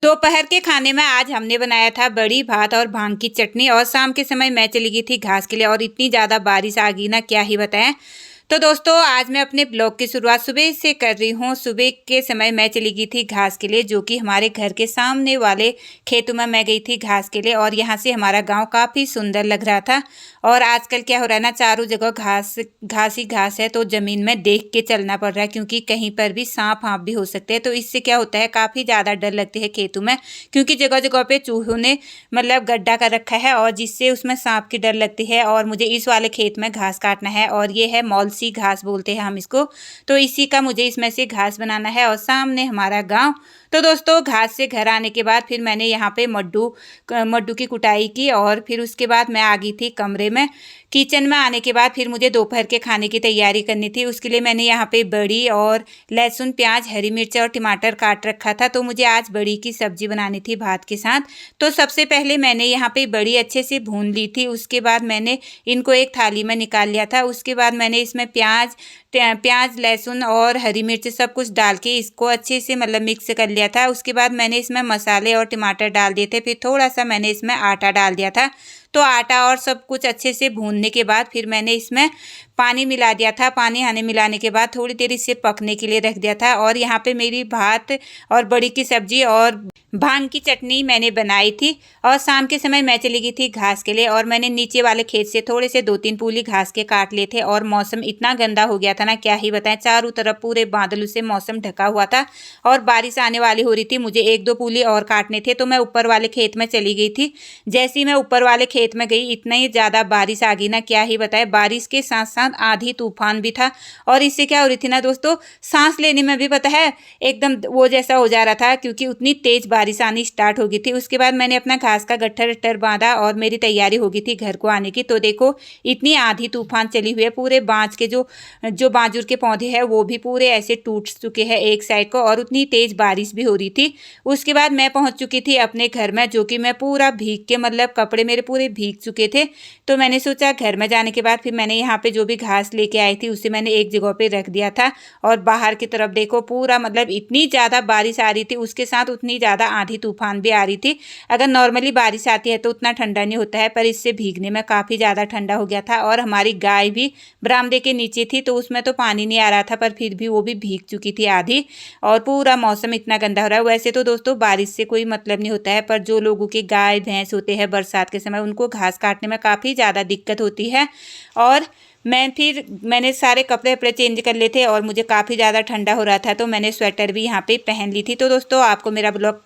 दोपहर के खाने में आज हमने बनाया था बड़ी भात और भांग की चटनी। और शाम के समय मैं चली गई थी घास के लिए और इतनी ज़्यादा बारिश आ गई ना, क्या ही बताएं। तो दोस्तों, आज मैं अपने ब्लॉग की शुरुआत सुबह से कर रही हूँ। सुबह के समय मैं चली गई थी घास के लिए, जो कि हमारे घर के सामने वाले खेतों में मैं गई थी घास के लिए। और यहाँ से हमारा गांव काफ़ी सुंदर लग रहा था। और आजकल क्या हो रहा है ना, चारों जगह घास घास ही घास है, तो ज़मीन में देख के चलना पड़ रहा है, क्योंकि कहीं पर भी सांप हाँप भी हो सकते हैं। तो इससे क्या होता है, काफ़ी ज़्यादा डर लगती है खेतों में, क्योंकि जगह जगह पे चूहों ने मतलब गड्ढा कर रखा है, और जिससे उसमें सांप की डर लगती है। और मुझे इस वाले खेत में घास काटना है, और ये है मौलसी घास बोलते हैं हम इसको। तो इसी का मुझे इसमें से घास बनाना है, और सामने हमारा गांव। तो दोस्तों, घास से घर आने के बाद फिर मैंने यहाँ पे मड्डू की कुटाई की, और फिर उसके बाद मैं आ गई थी कमरे में। किचन में आने के बाद फिर मुझे दोपहर के खाने की तैयारी करनी थी। उसके लिए मैंने यहाँ पे बड़ी और लहसुन, प्याज, हरी मिर्च और टमाटर काट रखा था। तो मुझे आज बड़ी की सब्जी बनानी थी भात के साथ। तो सबसे पहले मैंने यहाँ पे बड़ी अच्छे से भून ली थी। उसके बाद मैंने इनको एक थाली में निकाल लिया था। उसके बाद मैंने इसमें प्याज, लहसुन और हरी मिर्च सब कुछ डाल के इसको अच्छे से मतलब मिक्स कर लिया था। उसके बाद मैंने इसमें मसाले और टमाटर डाल दिए थे। फिर थोड़ा सा मैंने इसमें आटा डाल दिया था। तो आटा और सब कुछ अच्छे से भूनने के बाद फिर मैंने इसमें पानी मिला दिया था। पानी मिलाने के बाद थोड़ी देर इसे पकने के लिए रख दिया था। और यहाँ पे मेरी भात और बड़ी की सब्जी और भांग की चटनी मैंने बनाई थी। और शाम के समय मैं चली गई थी घास के लिए, और मैंने नीचे वाले खेत से थोड़े से 2-3 पूली घास के काट लिए थे। और मौसम इतना गंदा हो गया था ना, क्या ही बताएं। चारों तरफ पूरे बादलों से मौसम ढका हुआ था, और बारिश आने वाली हो रही थी। मुझे 1-2 पूली और काटने थे, तो मैं ऊपर वाले खेत में चली गई थी। जैसे ही मैं ऊपर वाले खेत में गई, इतना ही ज़्यादा बारिश आ गई ना, क्या ही बताए। बारिश के साथ साथ आंधी तूफान भी था। और इससे क्या हो रही थी ना दोस्तों, सांस लेने में भी पता है एकदम वो जैसा हो जा रहा था, क्योंकि उतनी तेज बारिश आनी स्टार्ट हो गई थी। उसके बाद मैंने अपना घास का गट्ठर बांधा, और मेरी तैयारी हो गई थी घर को आने की। तो देखो, इतनी आंधी तूफान चली हुई है, पूरे बाँझ के जो बाजूर के पौधे हैं वो भी पूरे ऐसे टूट चुके हैं एक साइड को, और उतनी तेज बारिश भी हो रही थी। उसके बाद मैं पहुंच चुकी थी अपने घर में, जो कि मैं पूरा भीग के मतलब कपड़े मेरे पूरे भीग चुके थे। तो मैंने सोचा घर में जाने के बाद फिर मैंने यहाँ पे जो भी घास लेके आई थी उसे मैंने एक जगह पे रख दिया था। और बाहर की तरफ देखो, पूरा मतलब इतनी ज़्यादा बारिश आ रही थी, उसके साथ उतनी ज़्यादा आंधी तूफान भी आ रही थी। अगर नॉर्मली बारिश आती है तो उतना ठंडा नहीं होता है, पर इससे भीगने में काफ़ी ज़्यादा ठंडा हो गया था। और हमारी गाय भी बरामदे के नीचे थी, तो उसमें तो पानी नहीं आ रहा था, पर फिर भी वो भी भीग चुकी थी आधी। और पूरा मौसम इतना गंदा हो रहा है। वैसे तो दोस्तों, बारिश से कोई मतलब नहीं होता है, पर जो लोगों के गाय भैंस होते हैं बरसात के समय, उनको घास काटने में काफ़ी ज़्यादा दिक्कत होती है। और मैंने सारे कपड़े वपड़े चेंज कर लिए थे, और मुझे काफ़ी ज़्यादा ठंडा हो रहा था, तो मैंने स्वेटर भी यहाँ पे पहन ली थी। तो दोस्तों, आपको मेरा ब्लॉग